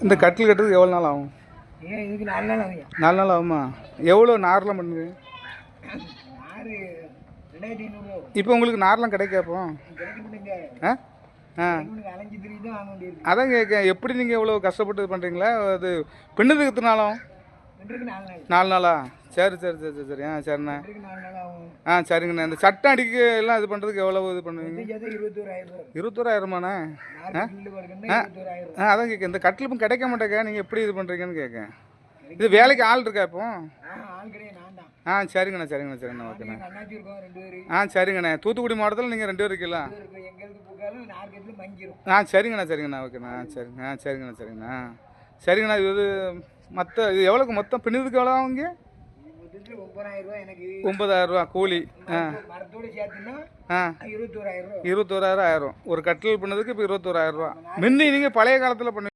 இந்த கட்டில் கட்டுறதுக்கு எவ்வளோ நாள் ஆகும்? இதுக்கு 4 நாள் ஆகும். 4 நாள் ஆகுமா? எவ்வளோ நார்லாம் பண்ணுது? நார் 2500. இப்போ உங்களுக்கு நார்லாம் கிடைக்க அப்போ? ஆ ஆ அலைஞ்சு திரி தான் வாங்க வேண்டியிருக்கு. அதான் கேட்க, எப்படி நீங்கள் இவ்வளோ கஷ்டப்பட்டு இது பண்ணுறீங்களா? அது பின்னதுக்கு எத்தனை நாளும்? 4 நாள். 4 நாளா? சரி சரி சரி சரி சரி. சரிண்ணே. 4 நாள் ஆகும். சரிங்கண்ணே. இந்த சட்டம் அடிக்க எல்லாம் இது பண்ணுறதுக்கு எவ்வளோ இது பண்ணுவீங்க? 21,000. 21,000மாண்ணே? அதான் கேட்க, இந்த கட்டில் இப்போ கிடைக்க மாட்டேங்க, நீங்கள் எப்படி இது பண்ணுறீங்கன்னு கேட்க. இது வேலைக்கு ஆள் இருக்கா இப்போ? ஆள் கிடையாது, நான் தான். சரிங்கண்ணா சரிங்கண்ணா சரிங்கண்ணா. ஓகேண்ணா. அண்ணாச்சி இருக்கோம் 2 பேர். சரிங்கண்ணே. தூத்துக்குடி மாவட்டத்தில் நீங்கள் 2 பேர் இருக்கீங்களா? எங்களுக்கு போக்காலும் நார்கட்டில் மங்கிரும். சரிங்கண்ணா சரிங்கண்ணா. ஓகேண்ணா. சரிங்க. சரிங்கண்ணா சரிங்கண்ணா. சரிங்கண்ணா. இது மற்ற இது எவ்வளோக்கு மொத்தம் பின்னதுக்கு எவ்வளோ ஆகுங்க? 9,000 எனக்கு. 9,000 கூலி. மரத்தோடு சேர்த்துன்னா 21,000. 21,000 ஆயிரும். ஒரு கட்டில் பண்ணதுக்கு இப்போ 21,000. முன்னி நீங்கள் பழைய காலத்தில் பண்ணி